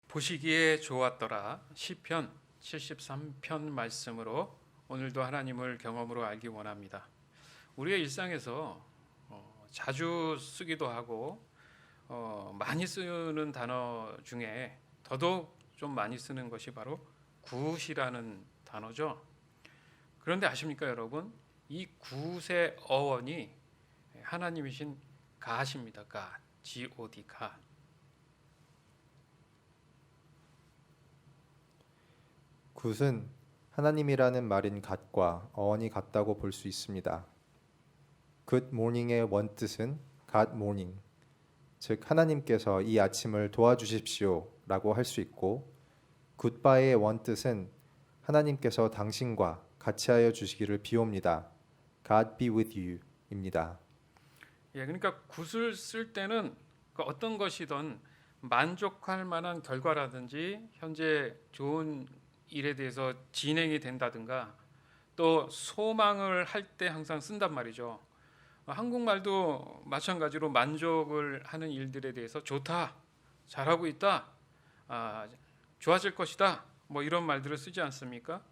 보시기에 좋았더라. 시편 73편 말씀으로 오늘도 하나님을 경험으로 알기 원합니다. 우리의 일상에서 자주 쓰기도 하고 많이 쓰는 단어 중에 더더욱 좀 많이 쓰는 것이 바로 굿이라는 단어죠. 그런데 아십니까 여러분? 이 굿의 어원이 하나님이신 갓입니다. 갓, G-O-D, 갓. 굿은 하나님이라는 말인 갓과 어원이 같다고 볼 수 있습니다. Good morning의 원뜻은 God morning, 즉 하나님께서 이 아침을 도와주십시오 라고 할 수 있고, 굿바이의 원뜻은 하나님께서 당신과 같이 하여 주시기를 비옵니다. God be with you 입니다. 그러니까 굿을 쓸 때는 어떤 것이든 만족할 만한 결과라든지 현재 좋은 일에 대해서 진행이 된다든가 또 소망을 할 때 항상 쓴단 말이죠. 한국말도 마찬가지로 만족을 하는 일들에 대해서 좋다, 잘하고 있다, 좋아질 것이다, 뭐 이런 말들을 쓰지 않습니까?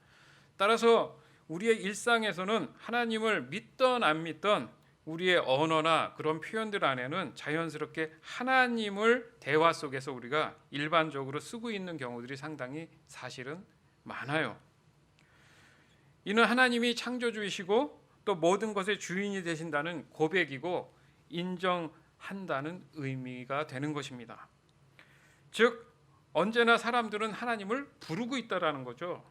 따라서 우리의 일상에서는 하나님을 믿던 안 믿던 우리의 언어나 그런 표현들 안에는 자연스럽게 하나님을 대화 속에서 우리가 일반적으로 쓰고 있는 경우들이 상당히 사실은 많아요. 이는 하나님이 창조주이시고 또 모든 것의 주인이 되신다는 고백이고 인정한다는 의미가 되는 것입니다. 즉 언제나 사람들은 하나님을 부르고 있다라는 거죠.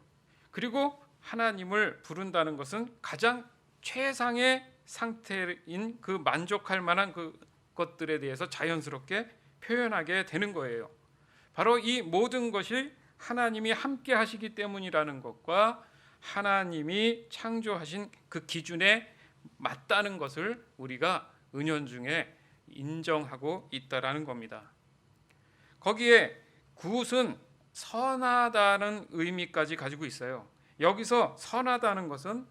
그리고 하나님을 부른다는 것은 가장 최상의 상태인 그 만족할 만한 그 것들에 대해서 자연스럽게 표현하게 되는 거예요. 바로 이 모든 것이 하나님이 함께 하시기 때문이라는 것과 하나님이 창조하신 그 기준에 맞다는 것을 우리가 은연중에 인정하고 있다라는 겁니다. 거기에 굿은 선하다는 의미까지 가지고 있어요. 여기서 선하다는 것은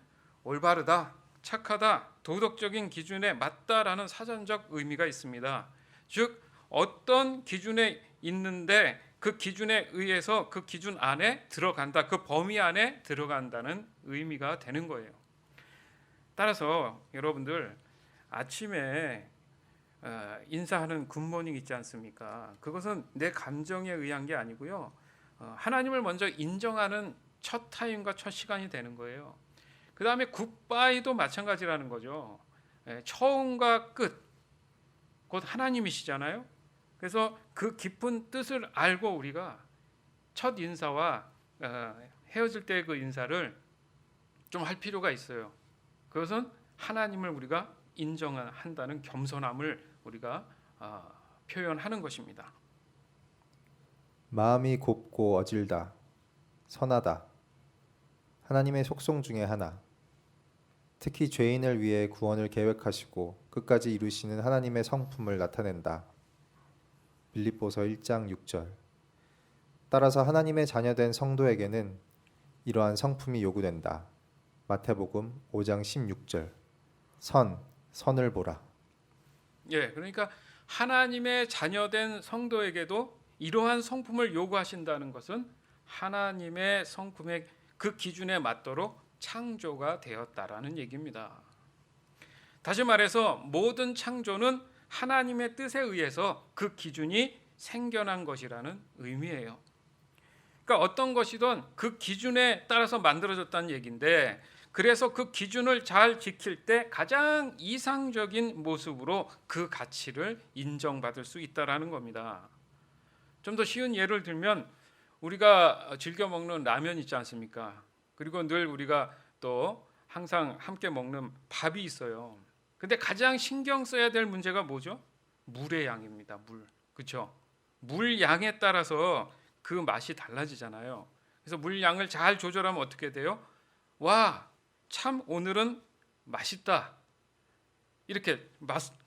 올바르다, 착하다, 도덕적인 기준에 맞다라는 사전적 의미가 있습니다. 즉 어떤 기준에 있는데 그 기준에 의해서 그 기준 안에 들어간다, 그 범위 안에 들어간다는 의미가 되는 거예요. 따라서 여러분들 아침에 인사하는 굿모닝 있지 않습니까? 그것은 내 감정에 의한 게 아니고요. 하나님을 먼저 인정하는 첫 타임과 첫 시간이 되는 거예요. 그 다음에 굿바이도 마찬가지라는 거죠. 처음과 끝, 곧 하나님이시잖아요. 그래서 그 깊은 뜻을 알고 우리가 첫 인사와 헤어질 때 그 인사를 좀 할 필요가 있어요. 그것은 하나님을 우리가 인정한다는 겸손함을 우리가 표현하는 것입니다. 마음이 곱고 어질다, 선하다, 하나님의 속성 중에 하나. 특히 죄인을 위해 구원을 계획하시고 끝까지 이루시는 하나님의 성품을 나타낸다. 빌립보서 1장 6절. 따라서 하나님의 자녀된 성도에게는 이러한 성품이 요구된다. 마태복음 5장 16절. 선을 보라. 그러니까 하나님의 자녀된 성도에게도 이러한 성품을 요구하신다는 것은 하나님의 성품의 그 기준에 맞도록 창조가 되었다라는 얘기입니다. 다시 말해서 모든 창조는 하나님의 뜻에 의해서 그 기준이 생겨난 것이라는 의미예요. 그러니까 어떤 것이든 그 기준에 따라서 만들어졌다는 얘기인데, 그래서 그 기준을 잘 지킬 때 가장 이상적인 모습으로 그 가치를 인정받을 수 있다라는 겁니다. 좀 더 쉬운 예를 들면 우리가 즐겨 먹는 라면 있지 않습니까? 그리고 늘 우리가 또 항상 함께 먹는 밥이 있어요. 근데 가장 신경 써야 될 문제가 뭐죠? 물의 양입니다. 그렇죠? 물 양에 따라서 그 맛이 달라지잖아요. 그래서 물 양을 잘 조절하면 어떻게 돼요? 와, 참 오늘은 맛있다. 이렇게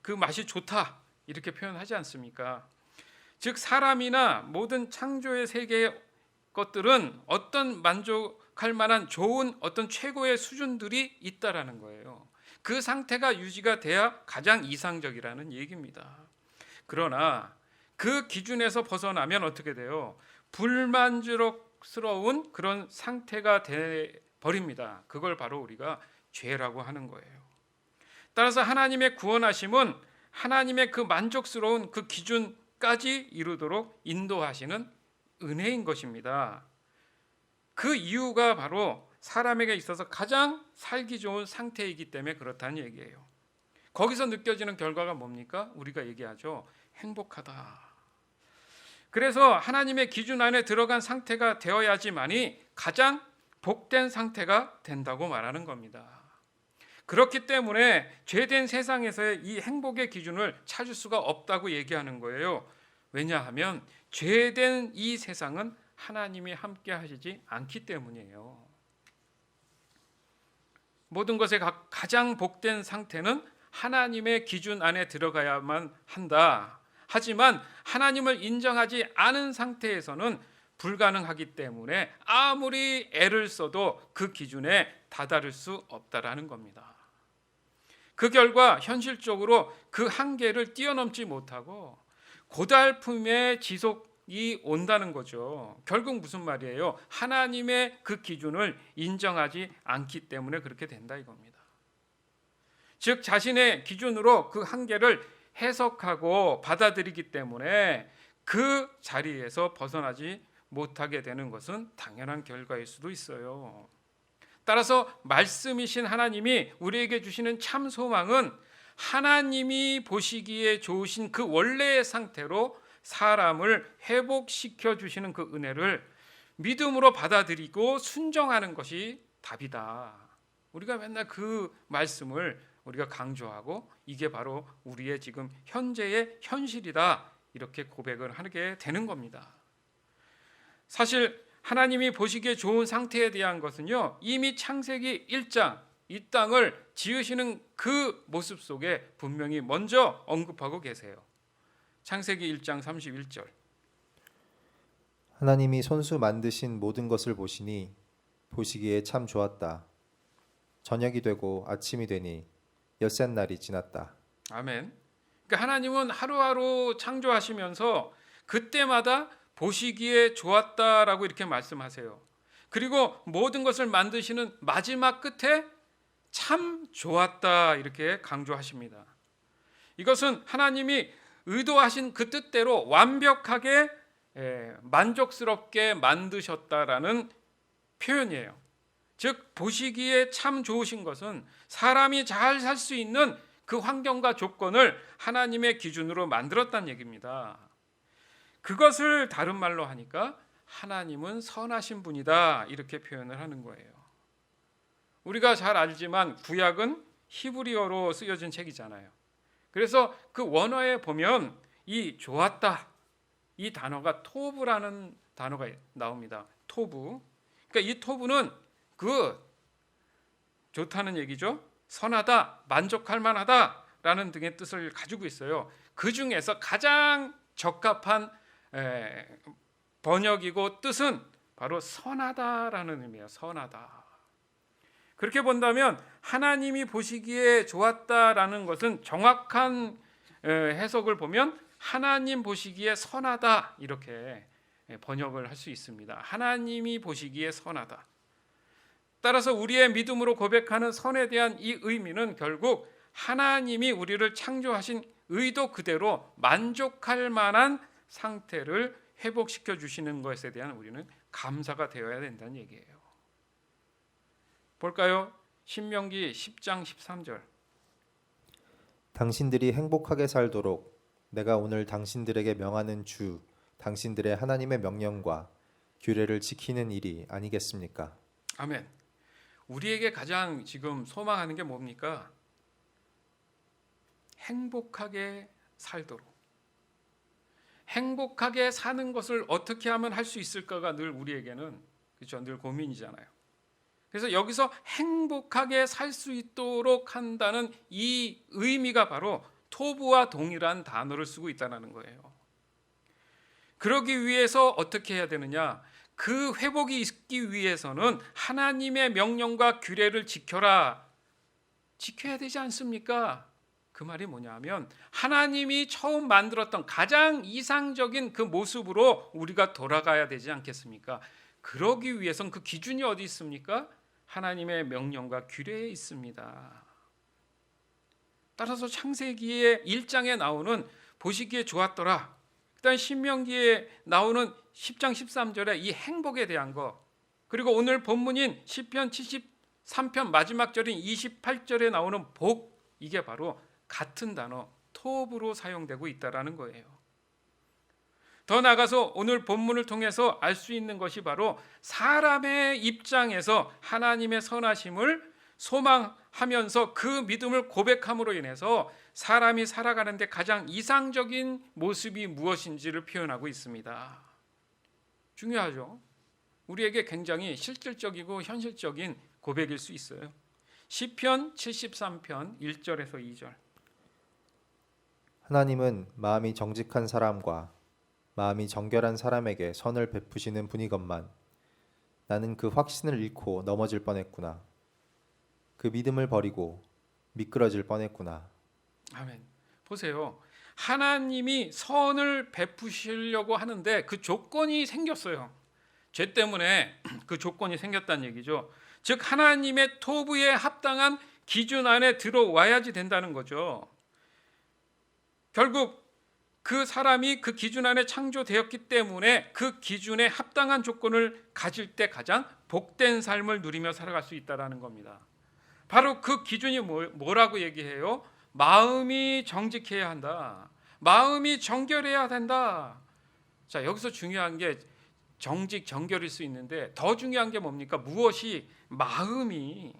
그 맛이 좋다. 이렇게 표현하지 않습니까? 즉 사람이나 모든 창조의 세계의 것들은 어떤 만족할 만한 좋은 어떤 최고의 수준들이 있다라는 거예요. 그 상태가 유지가 돼야 가장 이상적이라는 얘기입니다. 그러나 그 기준에서 벗어나면 어떻게 돼요? 불만족스러운 그런 상태가 돼 버립니다. 그걸 바로 우리가 죄라고 하는 거예요. 따라서 하나님의 구원하심은 하나님의 그 만족스러운 그 기준까지 이루도록 인도하시는 은혜인 것입니다. 그 이유가 바로 사람에게 있어서 가장 살기 좋은 상태이기 때문에 그렇다는 얘기예요. 거기서 느껴지는 결과가 뭡니까? 우리가 얘기하죠. 행복하다. 그래서 하나님의 기준 안에 들어간 상태가 되어야지만이 가장 복된 상태가 된다고 말하는 겁니다. 그렇기 때문에 죄된 세상에서의 이 행복의 기준을 찾을 수가 없다고 얘기하는 거예요. 왜냐하면 죄된 이 세상은 하나님이 함께 하시지 않기 때문이에요. 모든 것의 가장 복된 상태는 하나님의 기준 안에 들어가야만 한다. 하지만 하나님을 인정하지 않은 상태에서는 불가능하기 때문에 아무리 애를 써도 그 기준에 다다를 수 없다라는 겁니다. 그 결과 현실적으로 그 한계를 뛰어넘지 못하고 고달픔의 지속이 온다는 거죠. 결국 무슨 말이에요? 하나님의 그 기준을 인정하지 않기 때문에 그렇게 된다 이겁니다. 즉 자신의 기준으로 그 한계를 해석하고 받아들이기 때문에 그 자리에서 벗어나지 못하게 되는 것은 당연한 결과일 수도 있어요. 따라서 말씀이신 하나님이 우리에게 주시는 참 소망은 하나님이 보시기에 좋으신 그 원래의 상태로 사람을 회복시켜 주시는 그 은혜를 믿음으로 받아들이고 순종하는 것이 답이다. 우리가 맨날 그 말씀을 우리가 강조하고 이게 바로 우리의 지금 현재의 현실이다 이렇게 고백을 하게 되는 겁니다. 사실 하나님이 보시기에 좋은 상태에 대한 것은요, 이미 창세기 1장 이 땅을 지으시는 그 모습 속에 분명히 먼저 언급하고 계세요. 창세기 1장 31절. 하나님이 손수 만드신 모든 것을 보시니 보시기에 참 좋았다. 저녁이 되고 아침이 되니 엿새 날이 지났다. 아멘. 그러니까 하나님은 하루하루 창조하시면서 그때마다 보시기에 좋았다라고 이렇게 말씀하세요. 그리고 모든 것을 만드시는 마지막 끝에 참 좋았다 이렇게 강조하십니다. 이것은 하나님이 의도하신 그 뜻대로 완벽하게 만족스럽게 만드셨다라는 표현이에요. 즉 보시기에 참 좋으신 것은 사람이 잘 살 수 있는 그 환경과 조건을 하나님의 기준으로 만들었다는 얘기입니다. 그것을 다른 말로 하니까 하나님은 선하신 분이다 이렇게 표현을 하는 거예요. 우리가 잘 알지만 구약은 히브리어로 쓰여진 책이잖아요. 그래서 그 원어에 보면 이 좋았다 이 단어가 토브라는 단어가 나옵니다. 토브. 그러니까 이 토브는 그 좋다는 얘기죠. 선하다, 만족할 만하다라는 등의 뜻을 가지고 있어요. 그 중에서 가장 적합한 번역이고 뜻은 바로 선하다라는 의미예요. 선하다. 그렇게 본다면 하나님이 보시기에 좋았다라는 것은 정확한 해석을 보면 하나님 보시기에 선하다 이렇게 번역을 할 수 있습니다. 하나님이 보시기에 선하다. 따라서 우리의 믿음으로 고백하는 선에 대한 이 의미는 결국 하나님이 우리를 창조하신 의도 그대로 만족할 만한 상태를 회복시켜 주시는 것에 대한 우리는 감사가 되어야 된다는 얘기예요. 볼까요? 신명기 10장 13절. 당신들이 행복하게 살도록 내가 오늘 당신들에게 명하는 주 당신들의 하나님의 명령과 규례를 지키는 일이 아니겠습니까? 아멘. 우리에게 가장 지금 소망하는 게 뭡니까? 행복하게 살도록. 행복하게 사는 것을 어떻게 하면 할 수 있을까가 늘 우리에게는 그렇죠? 늘 고민이잖아요. 그래서 여기서 행복하게 살 수 있도록 한다는 이 의미가 바로 토부와 동일한 단어를 쓰고 있다는 거예요. 그러기 위해서 어떻게 해야 되느냐? 그 회복이 있기 위해서는 하나님의 명령과 규례를 지켜라. 지켜야 되지 않습니까? 그 말이 뭐냐면 하나님이 처음 만들었던 가장 이상적인 그 모습으로 우리가 돌아가야 되지 않겠습니까? 그러기 위해선 그 기준이 어디 있습니까? 하나님의 명령과 규례에 있습니다. 따라서 창세기의 1장에 나오는 보시기에 좋았더라, 그다음 신명기에 나오는 10장 13절에 이 행복에 대한 거, 그리고 오늘 본문인 시편 73편 마지막 절인 28절에 나오는 복, 이게 바로 같은 단어 톱으로 사용되고 있다라는 거예요. 더 나아가서 오늘 본문을 통해서 알 수 있는 것이 바로 사람의 입장에서 하나님의 선하심을 소망하면서 그 믿음을 고백함으로 인해서 사람이 살아가는데 가장 이상적인 모습이 무엇인지를 표현하고 있습니다. 중요하죠. 우리에게 굉장히 실질적이고 현실적인 고백일 수 있어요. 시편 73편 1절에서 2절. 하나님은 마음이 정직한 사람과 마음이 정결한 사람에게 선을 베푸시는 분이건만 나는 그 확신을 잃고 넘어질 뻔했구나. 그 믿음을 버리고 미끄러질 뻔했구나. 아멘. 보세요. 하나님이 선을 베푸시려고 하는데 그 조건이 생겼어요. 죄 때문에 그 조건이 생겼다는 얘기죠. 즉 하나님의 토부에 합당한 기준 안에 들어와야지 된다는 거죠. 결국 그 사람이 그 기준 안에 창조되었기 때문에 그 기준에 합당한 조건을 가질 때 가장 복된 삶을 누리며 살아갈 수 있다는 겁니다. 바로 그 기준이 뭐라고 얘기해요? 마음이 정직해야 한다. 마음이 정결해야 된다. 자, 여기서 중요한 게 정직, 정결일 수 있는데 더 중요한 게 뭡니까? 무엇이? 마음이.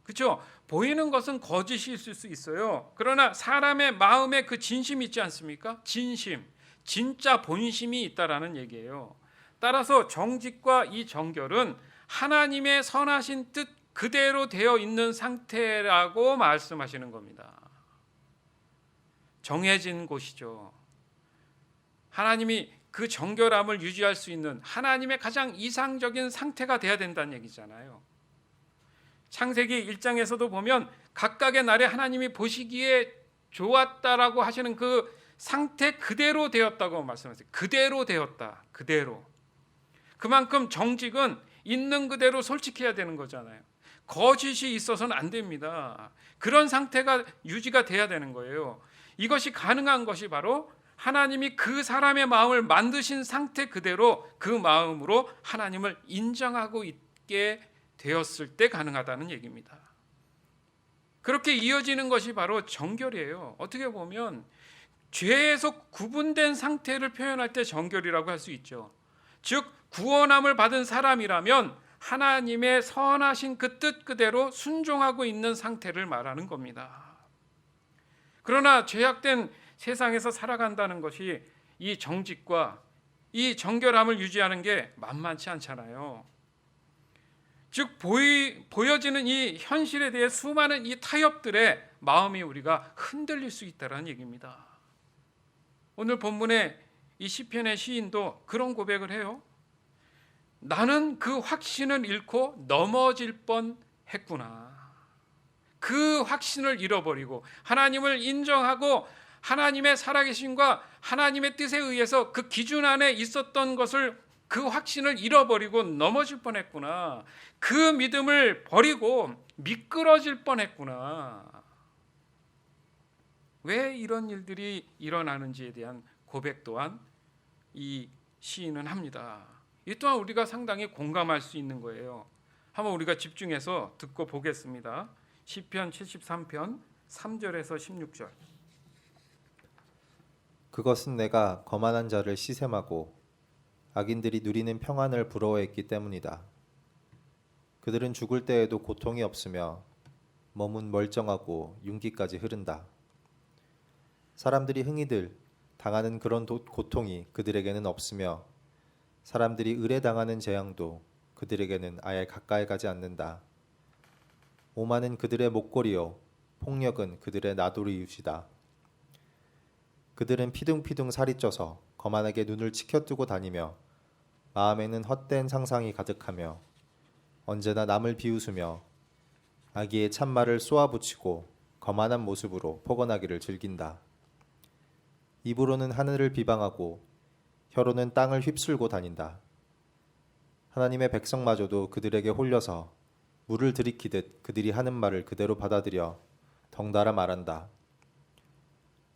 그렇죠? 보이는 것은 거짓이 있을 수 있어요. 그러나 사람의 마음에 그 진심이 있지 않습니까? 진심, 진짜 본심이 있다라는 얘기예요. 따라서 정직과 이 정결은 하나님의 선하신 뜻 그대로 되어 있는 상태라고 말씀하시는 겁니다. 정해진 곳이죠. 하나님이 그 정결함을 유지할 수 있는 하나님의 가장 이상적인 상태가 돼야 된다는 얘기잖아요. 창세기 1장에서도 보면 각각의 날에 하나님이 보시기에 좋았다라고 하시는 그 상태 그대로 되었다고 말씀하세요. 그대로 되었다. 그대로. 그만큼 정직은 있는 그대로 솔직해야 되는 거잖아요. 거짓이 있어서는 안 됩니다. 그런 상태가 유지가 돼야 되는 거예요. 이것이 가능한 것이 바로 하나님이 그 사람의 마음을 만드신 상태 그대로 그 마음으로 하나님을 인정하고 있게 되었을 때 가능하다는 얘기입니다. 그렇게 이어지는 것이 바로 정결이에요. 어떻게 보면 죄에서 구분된 상태를 표현할 때 정결이라고 할 수 있죠. 즉 구원함을 받은 사람이라면 하나님의 선하신 그 뜻 그대로 순종하고 있는 상태를 말하는 겁니다. 그러나 죄악된 세상에서 살아간다는 것이 이 정직과 이 정결함을 유지하는 게 만만치 않잖아요. 즉 보여지는 이 현실에 대해 수많은 이 타협들의 마음이 우리가 흔들릴 수 있다는 얘기입니다. 오늘 본문의 이 시편의 시인도 그런 고백을 해요. 나는 그 확신을 잃고 넘어질 뻔했구나. 그 확신을 잃어버리고 하나님을 인정하고 하나님의 살아계심과 하나님의 뜻에 의해서 그 기준 안에 있었던 것을 그 확신을 잃어버리고 넘어질 뻔했구나. 그 믿음을 버리고 미끄러질 뻔했구나. 왜 이런 일들이 일어나는지에 대한 고백 또한 이 시인은 합니다. 이 또한 우리가 상당히 공감할 수 있는 거예요. 한번 우리가 집중해서 듣고 보겠습니다. 시편 73편 3절에서 16절. 그것은 내가 거만한 자를 시샘하고 악인들이 누리는 평안을 부러워했기 때문이다. 그들은 죽을 때에도 고통이 없으며 몸은 멀쩡하고 윤기까지 흐른다. 사람들이 흥이들 당하는 그런 고통이 그들에게는 없으며 사람들이 의뢰당하는 재앙도 그들에게는 아예 가까이 가지 않는다. 오만은 그들의 목걸이요 폭력은 그들의 나돌이웃이다. 그들은 피둥피둥 살이 쪄서 거만하게 눈을 치켜뜨고 다니며 마음에는 헛된 상상이 가득하며 언제나 남을 비웃으며 악의의 참말을 쏘아붙이고 거만한 모습으로 포근하기를 즐긴다. 입으로는 하늘을 비방하고 혀로는 땅을 휩쓸고 다닌다. 하나님의 백성마저도 그들에게 홀려서 물을 들이키듯 그들이 하는 말을 그대로 받아들여 덩달아 말한다.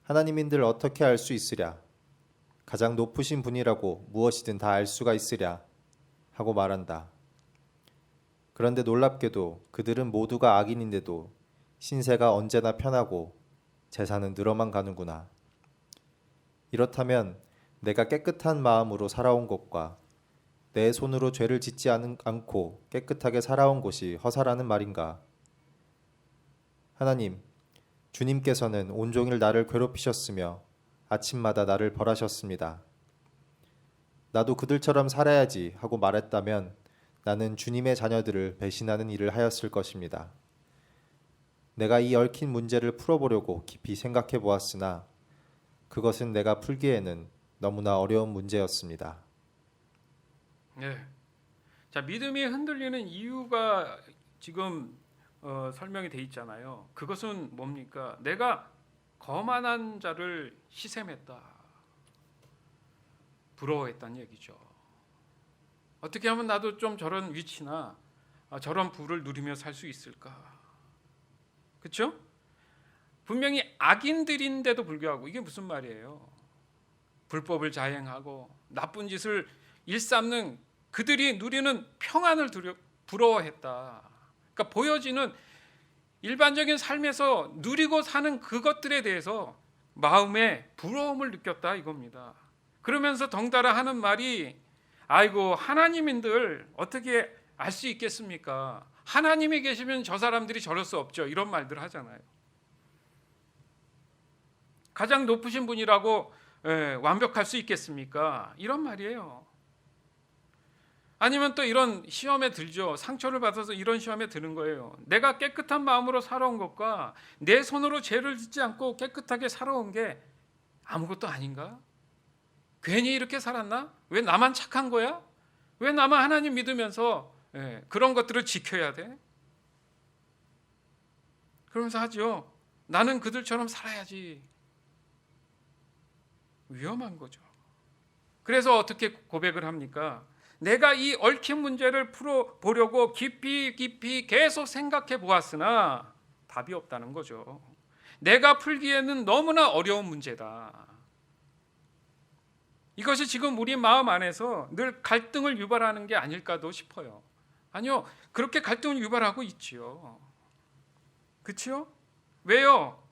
하나님인들 어떻게 알 수 있으랴? 가장 높으신 분이라고 무엇이든 다 알 수가 있으랴? 하고 말한다. 그런데 놀랍게도 그들은 모두가 악인인데도 신세가 언제나 편하고 재산은 늘어만 가는구나. 이렇다면 내가 깨끗한 마음으로 살아온 것과 내 손으로 죄를 짓지 않고 깨끗하게 살아온 것이 허사라는 말인가? 하나님, 주님께서는 온종일 나를 괴롭히셨으며 아침마다 나를 벌하셨습니다. 나도 그들처럼 살아야지 하고 말했다면 나는 주님의 자녀들을 배신하는 일을 하였을 것입니다. 내가 이 얽힌 문제를 풀어보려고 깊이 생각해 보았으나 그것은 내가 풀기에는 너무나 어려운 문제였습니다. 네. 자, 믿음이 흔들리는 이유가 지금 설명이 돼 있잖아요. 그것은 뭡니까? 내가 거만한 자를 시샘했다, 부러워했다는 얘기죠. 어떻게 하면 나도 좀 저런 위치나 저런 부를 누리며 살 수 있을까? 그렇죠? 분명히 악인들인데도 불구하고 이게 무슨 말이에요? 불법을 자행하고 나쁜 짓을 일삼는 그들이 누리는 평안을 부러워했다. 그러니까 보여지는 일반적인 삶에서 누리고 사는 그것들에 대해서 마음에 부러움을 느꼈다 이겁니다. 그러면서 덩달아 하는 말이 아이고 하나님인들 어떻게 알 수 있겠습니까? 하나님이 계시면 저 사람들이 저럴 수 없죠. 이런 말들 하잖아요. 가장 높으신 분이라고 완벽할 수 있겠습니까? 이런 말이에요. 아니면 또 이런 시험에 들죠. 상처를 받아서 이런 시험에 드는 거예요. 내가 깨끗한 마음으로 살아온 것과 내 손으로 죄를 짓지 않고 깨끗하게 살아온 게 아무것도 아닌가? 괜히 이렇게 살았나? 왜 나만 착한 거야? 왜 나만 하나님 믿으면서 그런 것들을 지켜야 돼? 그러면서 하죠. 나는 그들처럼 살아야지. 위험한 거죠. 그래서 어떻게 고백을 합니까? 내가 이 얽힌 문제를 풀어보려고 깊이 계속 생각해 보았으나 답이 없다는 거죠. 내가 풀기에는 너무나 어려운 문제다. 이것이 지금 우리 마음 안에서 늘 갈등을 유발하는 게 아닐까도 싶어요. 아니요, 그렇게 갈등을 유발하고 있지요. 그렇죠? 왜요?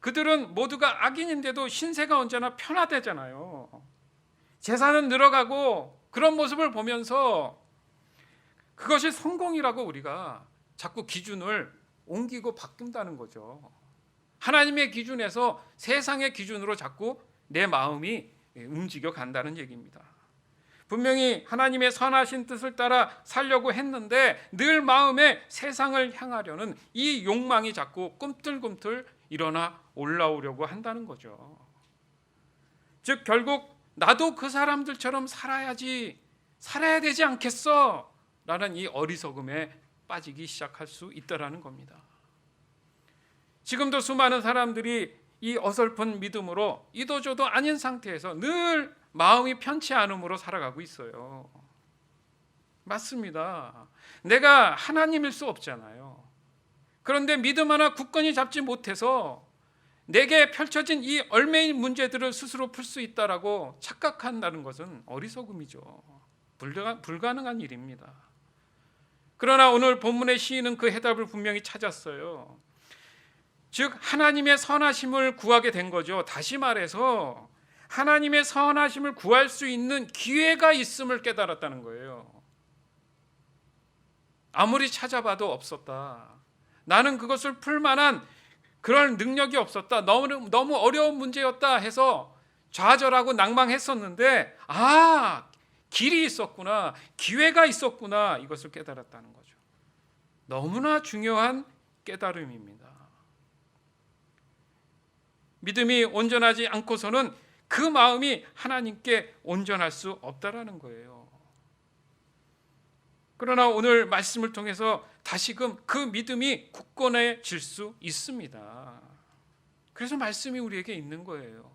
그들은 모두가 악인인데도 신세가 언제나 편하대잖아요. 재산은 늘어가고 그런 모습을 보면서 그것이 성공이라고 우리가 자꾸 기준을 옮기고 바꾼다는 거죠. 하나님의 기준에서 세상의 기준으로 자꾸 내 마음이 움직여 간다는 얘기입니다. 분명히 하나님의 선하신 뜻을 따라 살려고 했는데 늘 마음에 세상을 향하려는 이 욕망이 자꾸 꿈틀꿈틀 일어나 올라오려고 한다는 거죠. 즉 결국 나도 그 사람들처럼 살아야 되지 않겠어? 라는 이 어리석음에 빠지기 시작할 수 있다라는 겁니다. 지금도 수많은 사람들이 이 어설픈 믿음으로 이도저도 아닌 상태에서 늘 마음이 편치 않음으로 살아가고 있어요. 맞습니다. 내가 하나님일 수 없잖아요. 그런데 믿음 하나 굳건히 잡지 못해서 내게 펼쳐진 이 얽매인 문제들을 스스로 풀 수 있다라고 착각한다는 것은 어리석음이죠. 불가능한 일입니다. 그러나 오늘 본문의 시인은 그 해답을 분명히 찾았어요. 즉 하나님의 선하심을 구하게 된 거죠. 다시 말해서 하나님의 선하심을 구할 수 있는 기회가 있음을 깨달았다는 거예요. 아무리 찾아봐도 없었다. 나는 그것을 풀 만한 그럴 능력이 없었다. 너무 어려운 문제였다 해서 좌절하고 낭망했었는데 길이 있었구나. 기회가 있었구나. 이것을 깨달았다는 거죠. 너무나 중요한 깨달음입니다. 믿음이 온전하지 않고서는 그 마음이 하나님께 온전할 수 없다라는 거예요. 그러나 오늘 말씀을 통해서 다시금 그 믿음이 굳건해질 수 있습니다. 그래서 말씀이 우리에게 있는 거예요.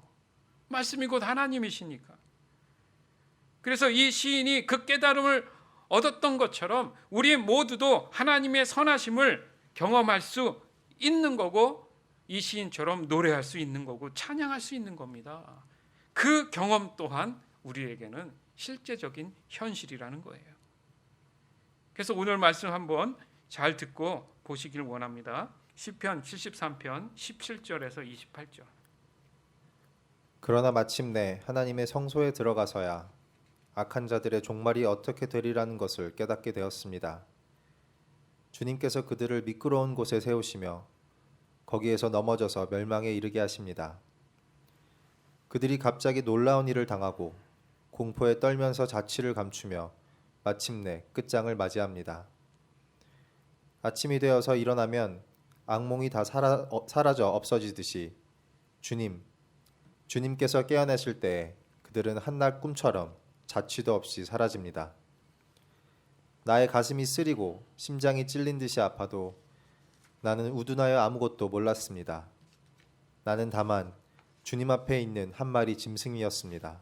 말씀이 곧 하나님이시니까. 그래서 이 시인이 그 깨달음을 얻었던 것처럼 우리 모두도 하나님의 선하심을 경험할 수 있는 거고, 이 시인처럼 노래할 수 있는 거고 찬양할 수 있는 겁니다. 그 경험 또한 우리에게는 실제적인 현실이라는 거예요. 그래서 오늘 말씀 한번 잘 듣고 보시길 원합니다. 시편 73편 17절에서 28절. 그러나 마침내 하나님의 성소에 들어가서야 악한 자들의 종말이 어떻게 되리라는 것을 깨닫게 되었습니다. 주님께서 그들을 미끄러운 곳에 세우시며 거기에서 넘어져서 멸망에 이르게 하십니다. 그들이 갑자기 놀라운 일을 당하고 공포에 떨면서 자취를 감추며 마침내 끝장을 맞이합니다. 아침이 되어서 일어나면 악몽이 다 사라져 없어지듯이 주님께서 깨어나실 때에 그들은 한낱 꿈처럼 자취도 없이 사라집니다. 나의 가슴이 쓰리고 심장이 찔린 듯이 아파도 나는 우둔하여 아무것도 몰랐습니다. 나는 다만 주님 앞에 있는 한 마리 짐승이었습니다.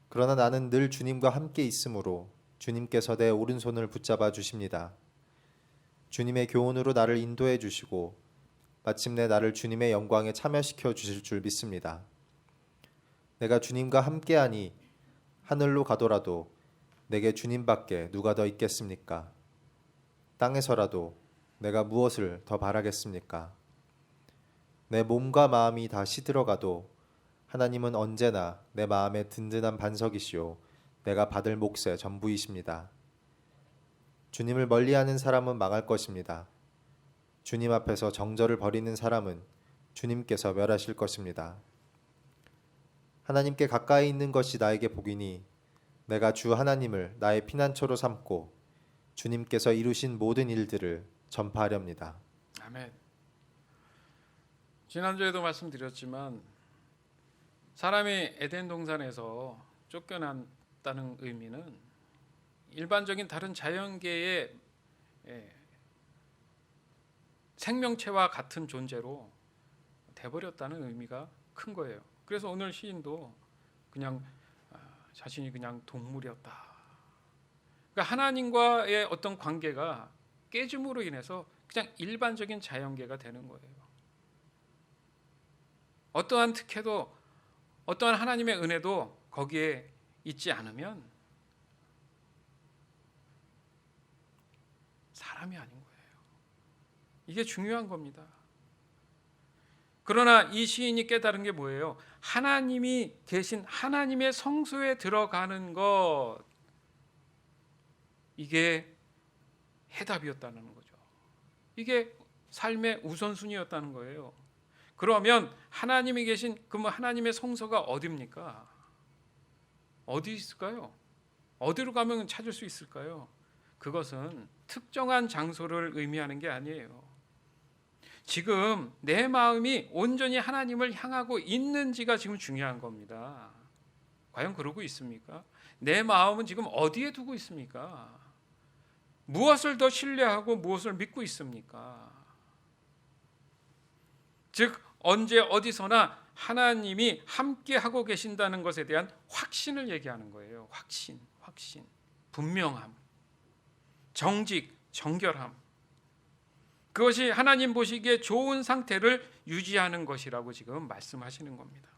그러나 나는 늘 주님과 함께 있으므로 주님께서 내 오른손을 붙잡아 주십니다. 주님의 교훈으로 나를 인도해 주시고 마침내 나를 주님의 영광에 참여시켜 주실 줄 믿습니다. 내가 주님과 함께하니 하늘로 가더라도 내게 주님밖에 누가 더 있겠습니까? 땅에서라도 내가 무엇을 더 바라겠습니까? 내 몸과 마음이 다 시들어가도 하나님은 언제나 내 마음의 든든한 반석이시오 내가 받을 몫의 전부이십니다. 주님을 멀리하는 사람은 망할 것입니다. 주님 앞에서 정절을 벌이는 사람은 주님께서 멸하실 것입니다. 하나님께 가까이 있는 것이 나에게 복이니 내가 주 하나님을 나의 피난처로 삼고 주님께서 이루신 모든 일들을 전파하렵니다. 아멘. 지난주에도 말씀드렸지만 사람이 에덴 동산에서 쫓겨났다는 의미는 일반적인 다른 자연계의 생명체와 같은 존재로 돼버렸다는 의미가 큰 거예요. 그래서 오늘 시인도 그냥 자신이 그냥 동물이었다. 그러니까 하나님과의 어떤 관계가 깨짐으로 인해서 그냥 일반적인 자연계가 되는 거예요. 어떠한 특혜도 어떠한 하나님의 은혜도 거기에 있지 않으면 사람이 아닌 거예요. 이게 중요한 겁니다. 그러나 이 시인이 깨달은 게 뭐예요? 하나님이 계신 하나님의 성소에 들어가는 것, 이게 해답이었다는 거죠. 이게 삶의 우선순위였다는 거예요. 그러면 하나님이 계신 그 하나님의 성소가 어디입니까? 어디 있을까요? 어디로 가면 찾을 수 있을까요? 그것은 특정한 장소를 의미하는 게 아니에요. 지금 내 마음이 온전히 하나님을 향하고 있는지가 지금 중요한 겁니다. 과연 그러고 있습니까? 내 마음은 지금 어디에 두고 있습니까? 무엇을 더 신뢰하고 무엇을 믿고 있습니까? 즉 언제 어디서나 하나님이 함께하고 계신다는 것에 대한 확신을 얘기하는 거예요. 확신, 분명함, 정직, 정결함. 그것이 하나님 보시기에 좋은 상태를 유지하는 것이라고 지금 말씀하시는 겁니다.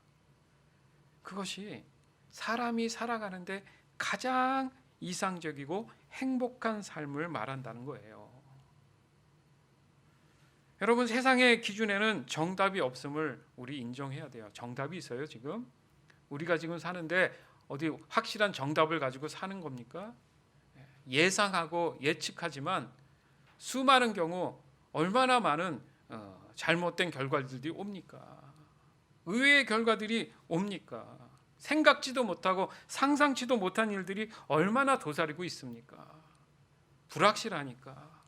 그것이 사람이 살아가는데 가장 이상적이고 행복한 삶을 말한다는 거예요. 여러분, 세상의 기준에는 정답이 없음을 우리 인정해야 돼요. 정답이 있어요 지금? 우리가 지금 사는데 어디 확실한 정답을 가지고 사는 겁니까? 예상하고 예측하지만 수많은 경우 얼마나 많은 잘못된 결과들이 옵니까? 의외의 결과들이 옵니까? 생각지도 못하고 상상치도 못한 일들이 얼마나 도사리고 있습니까? 불확실하니까,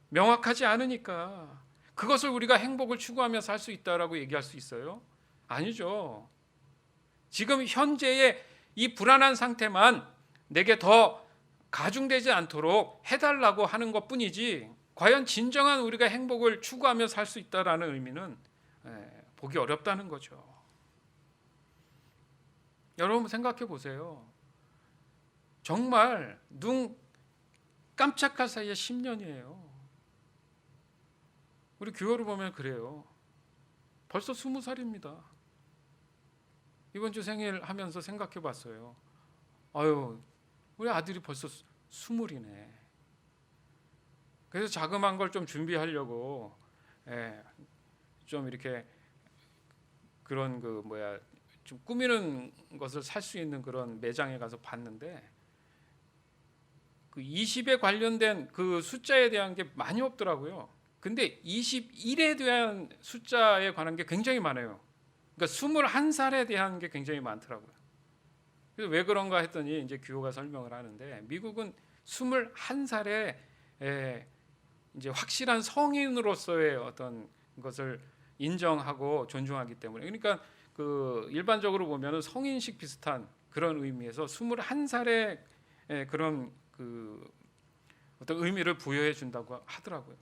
명확하지 않으니까 그것을 우리가 행복을 추구하며 살 수 있다라고 얘기할 수 있어요? 아니죠. 지금 현재의 이 불안한 상태만 내게 더 가중되지 않도록 해달라고 하는 것뿐이지 과연 진정한 우리가 행복을 추구하며 살 수 있다라는 의미는 보기 어렵다는 거죠. 여러분 생각해 보세요. 정말 눈 깜짝할 사이에 10년이에요. 우리 교회를 보면 그래요. 벌써 20살입니다. 이번 주 생일 하면서 생각해 봤어요. 아유, 우리 아들이 벌써 20이네. 그래서 자그마한 걸 좀 준비하려고 좀 이렇게 그런 좀 꾸미는 것을 살 수 있는 그런 매장에 가서 봤는데 그 20에 관련된 그 숫자에 대한 게 많이 없더라고요. 근데 21에 대한 숫자에 관한 게 굉장히 많아요. 그러니까 21살에 대한 게 굉장히 많더라고요. 그래서 왜 그런가 했더니 이제 규호가 설명을 하는데 미국은 21살에 이제 확실한 성인으로서의 어떤 것을 인정하고 존중하기 때문에, 그러니까 그 일반적으로 보면은 성인식 비슷한 그런 의미에서 21살에 그런 그 어떤 의미를 부여해 준다고 하더라고요.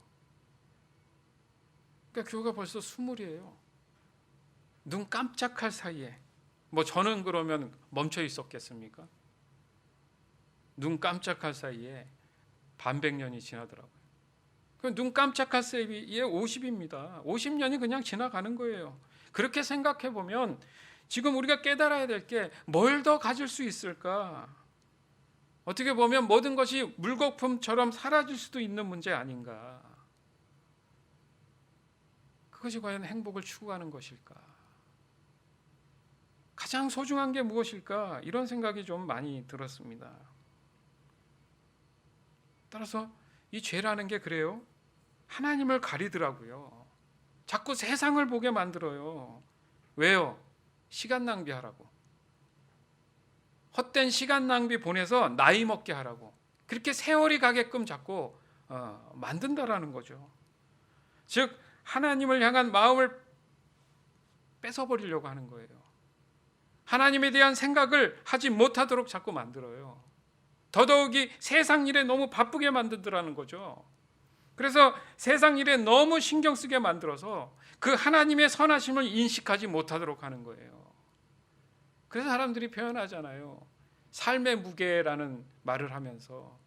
그러니까 교회가 벌써 20이에요. 눈 깜짝할 사이에. 뭐 저는 그러면 멈춰 있었겠습니까? 눈 깜짝할 사이에 반백년이 지나더라고요. 눈 깜짝할 사이에 50입니다. 50년이 그냥 지나가는 거예요. 그렇게 생각해 보면 지금 우리가 깨달아야 될 게 뭘 더 가질 수 있을까? 어떻게 보면 모든 것이 물거품처럼 사라질 수도 있는 문제 아닌가? 그것이 과연 행복을 추구하는 것일까? 가장 소중한 게 무엇일까? 이런 생각이 좀 많이 들었습니다. 따라서 이 죄라는 게 그래요. 하나님을 가리더라고요. 자꾸 세상을 보게 만들어요. 왜요? 시간 낭비하라고. 헛된 시간 낭비 보내서 나이 먹게 하라고. 그렇게 세월이 가게끔 자꾸 만든다라는 거죠. 즉 하나님을 향한 마음을 뺏어버리려고 하는 거예요. 하나님에 대한 생각을 하지 못하도록 자꾸 만들어요. 더더욱이 세상 일에 너무 바쁘게 만들더라는 거죠. 그래서 세상 일에 너무 신경 쓰게 만들어서 그 하나님의 선하심을 인식하지 못하도록 하는 거예요. 그래서 사람들이 표현하잖아요. 삶의 무게라는 말을 하면서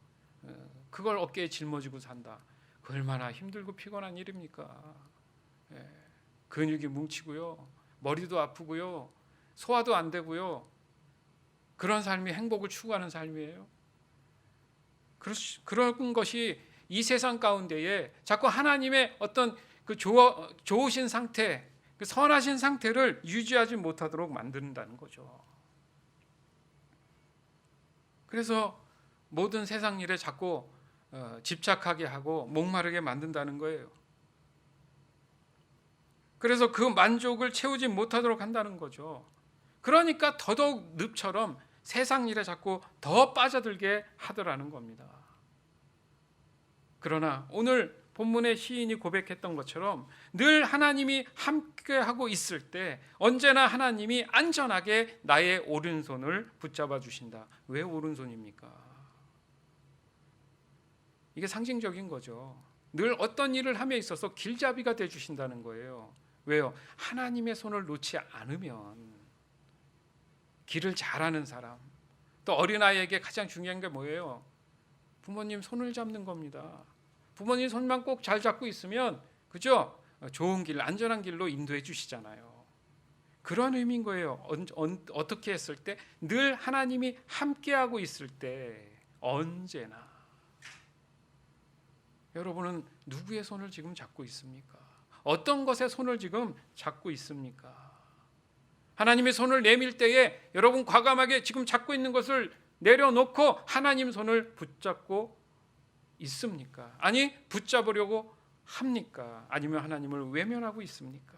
그걸 어깨에 짊어지고 산다. 얼마나 힘들고 피곤한 일입니까? 근육이 뭉치고요. 머리도 아프고요. 소화도 안 되고요. 그런 삶이 행복을 추구하는 삶이에요. 그런 것이 이 세상 가운데에 자꾸 하나님의 어떤 그 좋으신 상태, 그 선하신 상태를 유지하지 못하도록 만든다는 거죠. 그래서 모든 세상 일에 자꾸 집착하게 하고 목마르게 만든다는 거예요. 그래서 그 만족을 채우지 못하도록 한다는 거죠. 그러니까 더더욱 늪처럼 세상 일에 자꾸 더 빠져들게 하더라는 겁니다. 그러나 오늘 본문의 시인이 고백했던 것처럼 늘 하나님이 함께하고 있을 때 언제나 하나님이 안전하게 나의 오른손을 붙잡아 주신다. 왜 오른손입니까? 이게 상징적인 거죠. 늘 어떤 일을 함에 있어서 길잡이가 돼 주신다는 거예요. 왜요? 하나님의 손을 놓지 않으면 길을 잘하는 사람, 또 어린아이에게 가장 중요한 게 뭐예요? 부모님 손을 잡는 겁니다. 부모님 손만 꼭 잘 잡고 있으면 그죠? 좋은 길, 안전한 길로 인도해 주시잖아요. 그런 의미인 거예요. 어떻게 했을 때? 늘 하나님이 함께하고 있을 때, 언제나. 여러분은 누구의 손을 지금 잡고 있습니까? 어떤 것의 손을 지금 잡고 있습니까? 하나님의 손을 내밀 때에 여러분 과감하게 지금 잡고 있는 것을 내려놓고 하나님 손을 붙잡고 있습니까? 아니 붙잡으려고 합니까? 아니면 하나님을 외면하고 있습니까?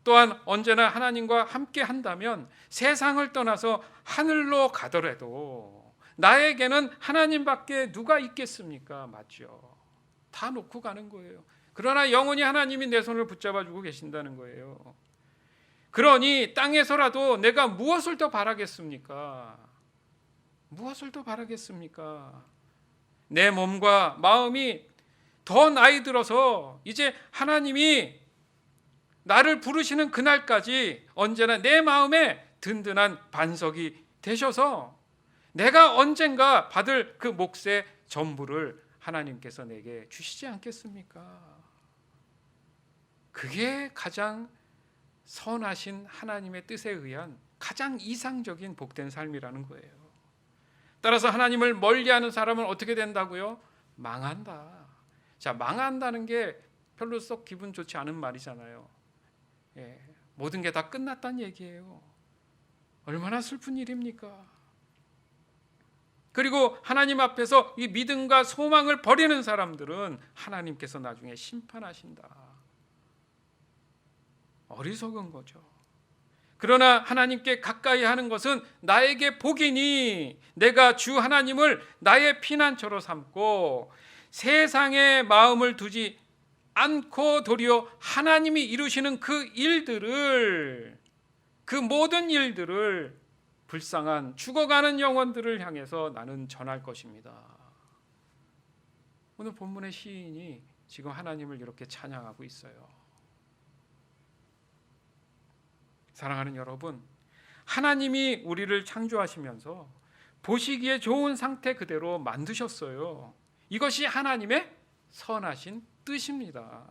또한 언제나 하나님과 함께 한다면 세상을 떠나서 하늘로 가더라도 나에게는 하나님밖에 누가 있겠습니까? 맞죠? 다 놓고 가는 거예요. 그러나 영원히 하나님이 내 손을 붙잡아주고 계신다는 거예요. 그러니 땅에서라도 내가 무엇을 더 바라겠습니까? 무엇을 더 바라겠습니까? 내 몸과 마음이 더 나이 들어서 이제 하나님이 나를 부르시는 그날까지 언제나 내 마음에 든든한 반석이 되셔서 내가 언젠가 받을 그 몫의 전부를 하나님께서 내게 주시지 않겠습니까? 그게 가장 선하신 하나님의 뜻에 의한 가장 이상적인 복된 삶이라는 거예요. 따라서 하나님을 멀리하는 사람은 어떻게 된다고요? 망한다. 자, 망한다는 게 별로 썩 기분 좋지 않은 말이잖아요. 예, 모든 게 다 끝났다는 얘기예요. 얼마나 슬픈 일입니까? 그리고 하나님 앞에서 이 믿음과 소망을 버리는 사람들은 하나님께서 나중에 심판하신다. 어리석은 거죠. 그러나 하나님께 가까이 하는 것은 나에게 복이니 내가 주 하나님을 나의 피난처로 삼고 세상에 마음을 두지 않고 도리어 하나님이 이루시는 그 일들을, 그 모든 일들을 불쌍한 죽어가는 영혼들을 향해서 나는 전할 것입니다. 오늘 본문의 시인이 지금 하나님을 이렇게 찬양하고 있어요. 사랑하는 여러분, 하나님이 우리를 창조하시면서 보시기에 좋은 상태 그대로 만드셨어요. 이것이 하나님의 선하신 뜻입니다.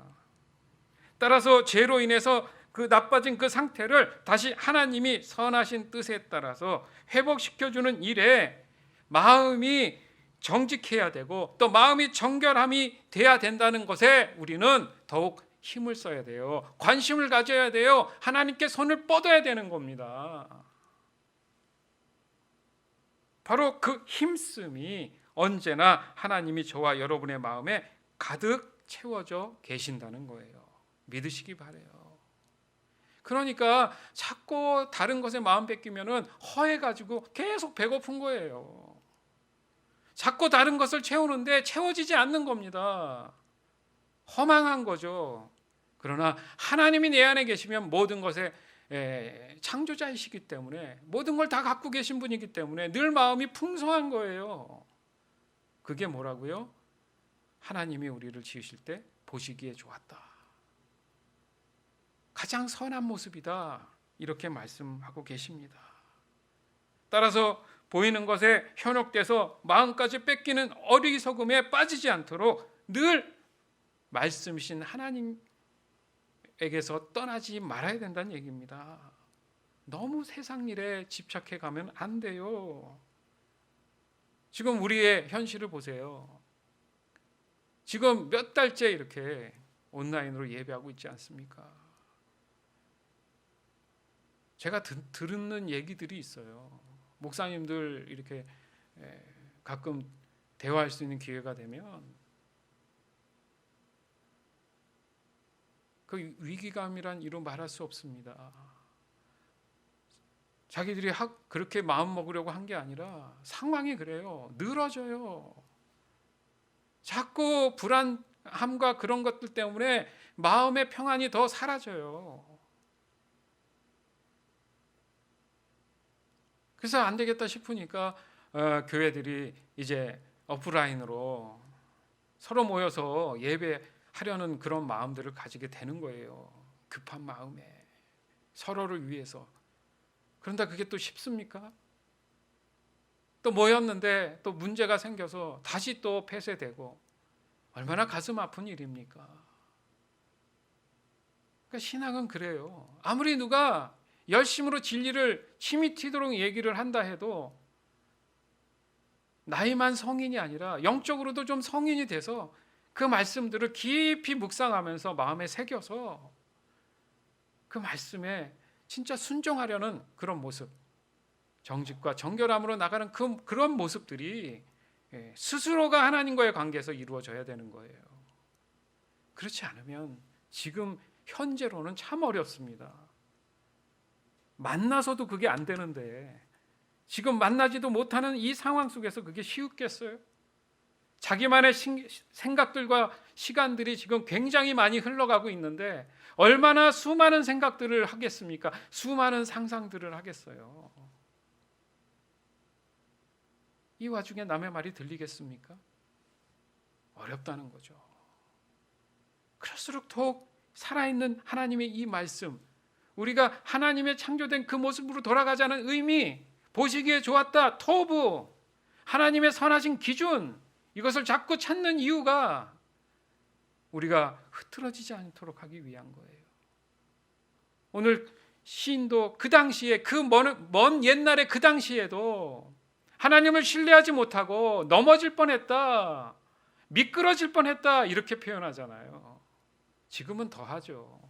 따라서 죄로 인해서 그 나빠진 그 상태를 다시 하나님이 선하신 뜻에 따라서 회복시켜주는 일에 마음이 정직해야 되고 또 마음이 정결함이 돼야 된다는 것에 우리는 더욱 힘을 써야 돼요. 관심을 가져야 돼요. 하나님께 손을 뻗어야 되는 겁니다. 바로 그 힘씀이 언제나 하나님이 저와 여러분의 마음에 가득 채워져 계신다는 거예요. 믿으시기 바라요. 그러니까 자꾸 다른 것에 마음 뺏기면은 허해가지고 계속 배고픈 거예요. 자꾸 다른 것을 채우는데 채워지지 않는 겁니다. 허망한 거죠. 그러나 하나님이 내 안에 계시면 모든 것에 창조자이시기 때문에 모든 걸 다 갖고 계신 분이기 때문에 늘 마음이 풍성한 거예요. 그게 뭐라고요? 하나님이 우리를 지으실 때 보시기에 좋았다. 가장 선한 모습이다. 이렇게 말씀하고 계십니다. 따라서 보이는 것에 현혹돼서 마음까지 뺏기는 어리석음에 빠지지 않도록 늘 말씀이신 하나님에게서 떠나지 말아야 된다는 얘기입니다. 너무 세상 일에 집착해 가면 안 돼요. 지금 우리의 현실을 보세요. 지금 몇 달째 이렇게 온라인으로 예배하고 있지 않습니까? 제가 듣는 얘기들이 있어요. 목사님들 이렇게 가끔 대화할 수 있는 기회가 되면 그 위기감이란 이루 말할 수 없습니다. 자기들이 그렇게 마음 먹으려고 한 게 아니라 상황이 그래요. 늘어져요. 자꾸 불안함과 그런 것들 때문에 마음의 평안이 더 사라져요. 그래서 안 되겠다 싶으니까 교회들이 이제 오프라인으로 서로 모여서 예배하려는 그런 마음들을 가지게 되는 거예요. 급한 마음에 서로를 위해서. 그런데 그게 또 쉽습니까? 또 모였는데 또 문제가 생겨서 다시 또 폐쇄되고 얼마나 가슴 아픈 일입니까? 그러니까 신앙은 그래요. 아무리 누가 열심으로 진리를 침이 튀도록 얘기를 한다 해도 나이만 성인이 아니라 영적으로도 좀 성인이 돼서 그 말씀들을 깊이 묵상하면서 마음에 새겨서 그 말씀에 진짜 순종하려는 그런 모습, 정직과 정결함으로 나가는 그런 모습들이 스스로가 하나님과의 관계에서 이루어져야 되는 거예요. 그렇지 않으면 지금 현재로는 참 어렵습니다. 만나서도 그게 안 되는데 지금 만나지도 못하는 이 상황 속에서 그게 쉬웠겠어요? 자기만의 생각들과 시간들이 지금 굉장히 많이 흘러가고 있는데 얼마나 수많은 생각들을 하겠습니까? 수많은 상상들을 하겠어요. 이 와중에 남의 말이 들리겠습니까? 어렵다는 거죠. 그럴수록 더욱 살아있는 하나님의 이 말씀, 우리가 하나님의 창조된 그 모습으로 돌아가자는 의미, 보시기에 좋았다, 토부, 하나님의 선하신 기준, 이것을 자꾸 찾는 이유가 우리가 흐트러지지 않도록 하기 위한 거예요. 오늘 시인도 그 당시에, 그 먼 옛날에 그 당시에도 하나님을 신뢰하지 못하고 넘어질 뻔했다, 미끄러질 뻔했다, 이렇게 표현하잖아요. 지금은 더하죠.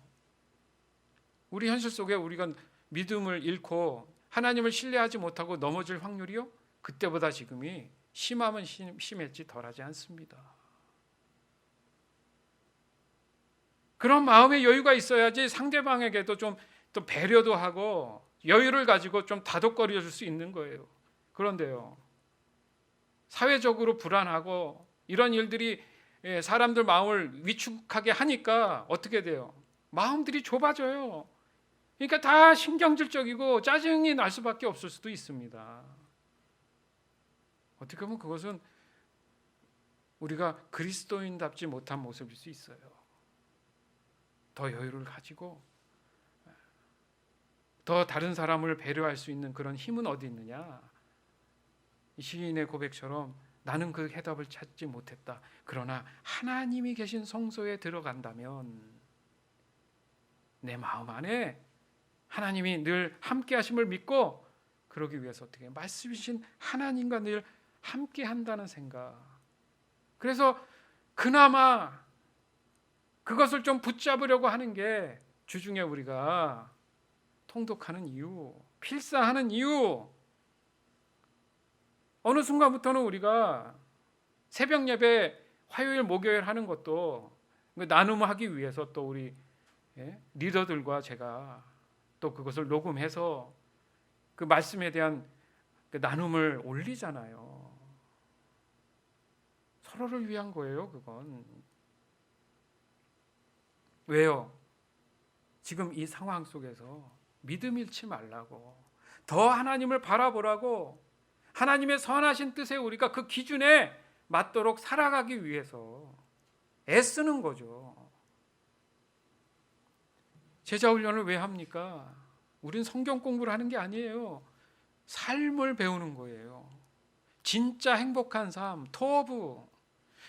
우리 현실 속에 우리가 믿음을 잃고 하나님을 신뢰하지 못하고 넘어질 확률이요? 그때보다 지금이 심하면 심했지 덜하지 않습니다. 그런 마음의 여유가 있어야지 상대방에게도 좀 또 배려도 하고 여유를 가지고 좀 다독거려 줄 수 있는 거예요. 그런데요, 사회적으로 불안하고 이런 일들이 사람들 마음을 위축하게 하니까 어떻게 돼요? 마음들이 좁아져요. 그러니까 다 신경질적이고 짜증이 날 수밖에 없을 수도 있습니다. 어떻게 보면 그것은 우리가 그리스도인답지 못한 모습일 수 있어요. 더 여유를 가지고 더 다른 사람을 배려할 수 있는 그런 힘은 어디 있느냐? 이 시인의 고백처럼 나는 그 해답을 찾지 못했다. 그러나 하나님이 계신 성소에 들어간다면 내 마음 안에 하나님이 늘 함께 하심을 믿고 그러기 위해서 어떻게 말씀이신 하나님과 늘 함께 한다는 생각. 그래서 그나마 그것을 좀 붙잡으려고 하는 게 주중에 우리가 통독하는 이유, 필사하는 이유. 어느 순간부터는 우리가 새벽 예배 화요일 목요일 하는 것도 나눔하기 위해서 또 우리 리더들과 제가 또 그것을 녹음해서 그 말씀에 대한 그 나눔을 올리잖아요. 서로를 위한 거예요, 그건. 왜요? 지금 이 상황 속에서 믿음 잃지 말라고, 더 하나님을 바라보라고, 하나님의 선하신 뜻에 우리가 그 기준에 맞도록 살아가기 위해서 애쓰는 거죠. 제자훈련을 왜 합니까? 우린 성경 공부를 하는 게 아니에요. 삶을 배우는 거예요. 진짜 행복한 삶, 토부,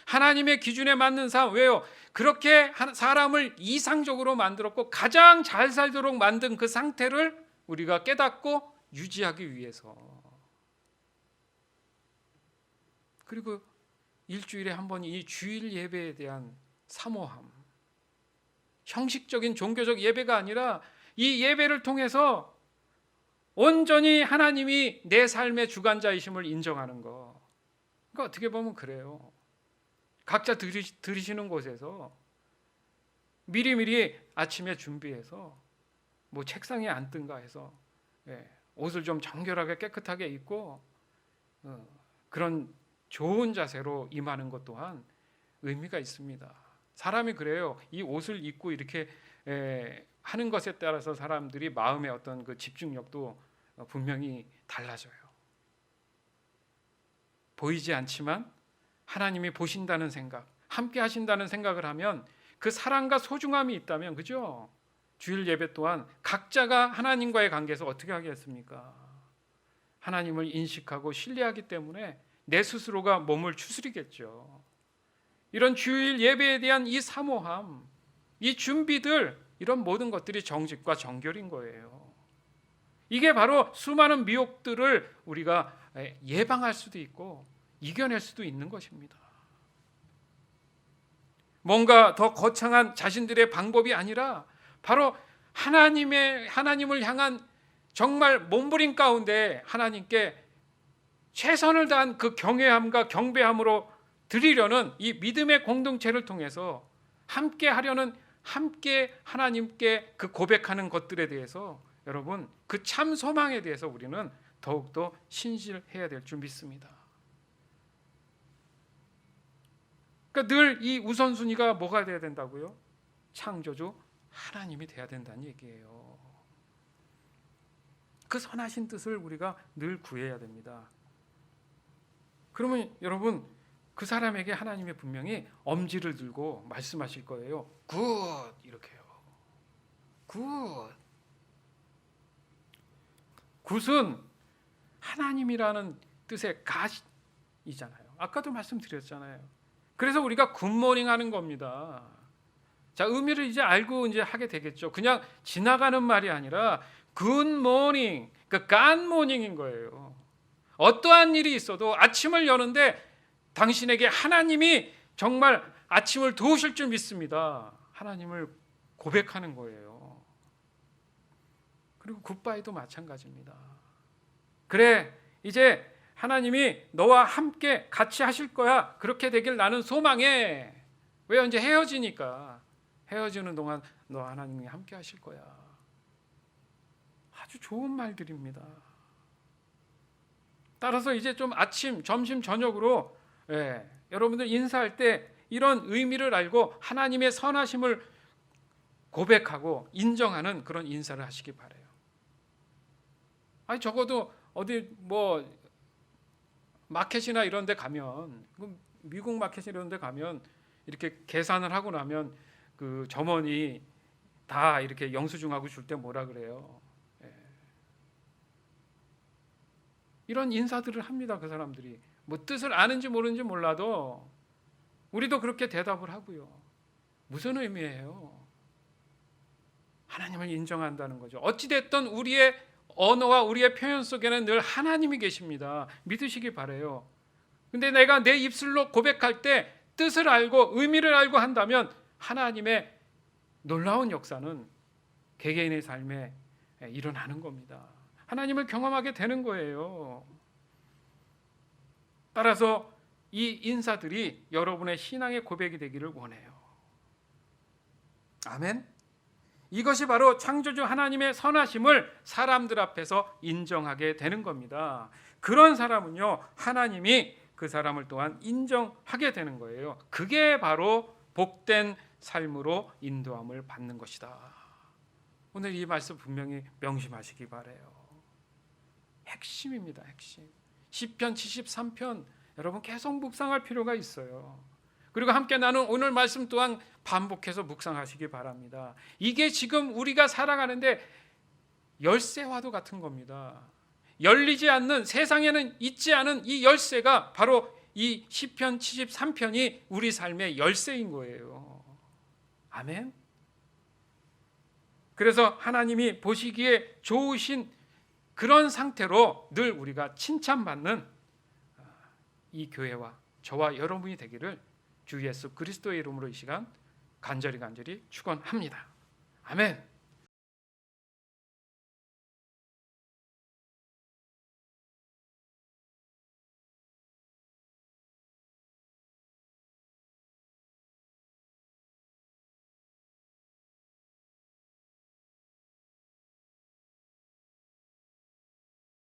하나님의 기준에 맞는 삶. 왜요? 그렇게 사람을 이상적으로 만들었고 가장 잘 살도록 만든 그 상태를 우리가 깨닫고 유지하기 위해서. 그리고 일주일에 한 번 이 주일 예배에 대한 사모함, 형식적인 종교적 예배가 아니라 이 예배를 통해서 온전히 하나님이 내 삶의 주관자이심을 인정하는 거. 그러니까 어떻게 보면 그래요. 각자 들으시는 곳에서 미리미리 아침에 준비해서 뭐 책상에 앉든가 해서 옷을 좀 정결하게 깨끗하게 입고 그런 좋은 자세로 임하는 것 또한 의미가 있습니다. 사람이 그래요. 이 옷을 입고 이렇게 하는 것에 따라서 사람들이 마음의 어떤 그 집중력도 분명히 달라져요. 보이지 않지만 하나님이 보신다는 생각, 함께 하신다는 생각을 하면 그 사랑과 소중함이 있다면, 그죠? 주일 예배 또한 각자가 하나님과의 관계에서 어떻게 하겠습니까? 하나님을 인식하고 신뢰하기 때문에 내 스스로가 몸을 추스리겠죠. 이런 주일 예배에 대한 이 사모함, 이 준비들, 이런 모든 것들이 정직과 정결인 거예요. 이게 바로 수많은 미혹들을 우리가 예방할 수도 있고 이겨낼 수도 있는 것입니다. 뭔가 더 거창한 자신들의 방법이 아니라 바로 하나님을 향한 정말 몸부림 가운데 하나님께 최선을 다한 그 경외함과 경배함으로 드리려는 이 믿음의 공동체를 통해서 함께 하려는, 함께 하나님께 그 고백하는 것들에 대해서 여러분, 그 참 소망에 대해서 우리는 더욱더 신실해야 될 줄 믿습니다. 그러니까 늘 이 우선순위가 뭐가 돼야 된다고요? 창조주 하나님이 돼야 된다는 얘기예요. 그 선하신 뜻을 우리가 늘 구해야 됩니다. 그러면 여러분 그 사람에게 하나님이 분명히 엄지를 들고 말씀하실 거예요. 굿 이렇게요. 굿. 굿은 하나님이라는 뜻의 갓이잖아요. 아까도 말씀드렸잖아요. 그래서 우리가 굿모닝 하는 겁니다. 자, 의미를 이제 알고 이제 하게 되겠죠. 그냥 지나가는 말이 아니라 굿모닝, 그 갓모닝인 거예요. 어떠한 일이 있어도 아침을 여는데 당신에게 하나님이 정말 아침을 도우실 줄 믿습니다. 하나님을 고백하는 거예요. 그리고 굿바이도 마찬가지입니다. 그래, 이제 하나님이 너와 함께 같이 하실 거야. 그렇게 되길 나는 소망해. 왜? 이제 헤어지니까. 헤어지는 동안 너 하나님이 함께 하실 거야. 아주 좋은 말들입니다. 따라서 이제 좀 아침, 점심, 저녁으로 여러분들 인사할 때 이런 의미를 알고 하나님의 선하심을 고백하고 인정하는 그런 인사를 하시기 바라요. 아니 적어도 어디 뭐 마켓이나 이런 데 가면, 미국 마켓 이런 데 가면 이렇게 계산을 하고 나면 그 점원이 다 이렇게 영수증하고 줄 때 뭐라 그래요? 이런 인사들을 합니다. 그 사람들이 뭐 뜻을 아는지 모르는지 몰라도 우리도 그렇게 대답을 하고요. 무슨 의미예요? 하나님을 인정한다는 거죠. 어찌됐든 우리의 언어와 우리의 표현 속에는 늘 하나님이 계십니다. 믿으시기 바라요. 근데 내가 내 입술로 고백할 때 뜻을 알고 의미를 알고 한다면 하나님의 놀라운 역사는 개개인의 삶에 일어나는 겁니다. 하나님을 경험하게 되는 거예요. 따라서 이 인사들이 여러분의 신앙의 고백이 되기를 원해요. 아멘. 이것이 바로 창조주 하나님의 선하심을 사람들 앞에서 인정하게 되는 겁니다. 그런 사람은요, 하나님이 그 사람을 또한 인정하게 되는 거예요. 그게 바로 복된 삶으로 인도함을 받는 것이다. 오늘 이 말씀 분명히 명심하시기 바라요. 핵심입니다. 핵심. 시편 73편 여러분 계속 묵상할 필요가 있어요. 그리고 함께 나눈 오늘 말씀 또한 반복해서 묵상하시기 바랍니다. 이게 지금 우리가 살아가는데 열쇠와도 같은 겁니다. 열리지 않는, 세상에는 있지 않은 이 열쇠가 바로 이 시편 73편이 우리 삶의 열쇠인 거예요. 아멘. 그래서 하나님이 보시기에 좋으신 그런 상태로 늘 우리가 칭찬받는 이 교회와 저와 여러분이 되기를 주 예수 그리스도의 이름으로 이 시간 간절히 축원합니다. 아멘.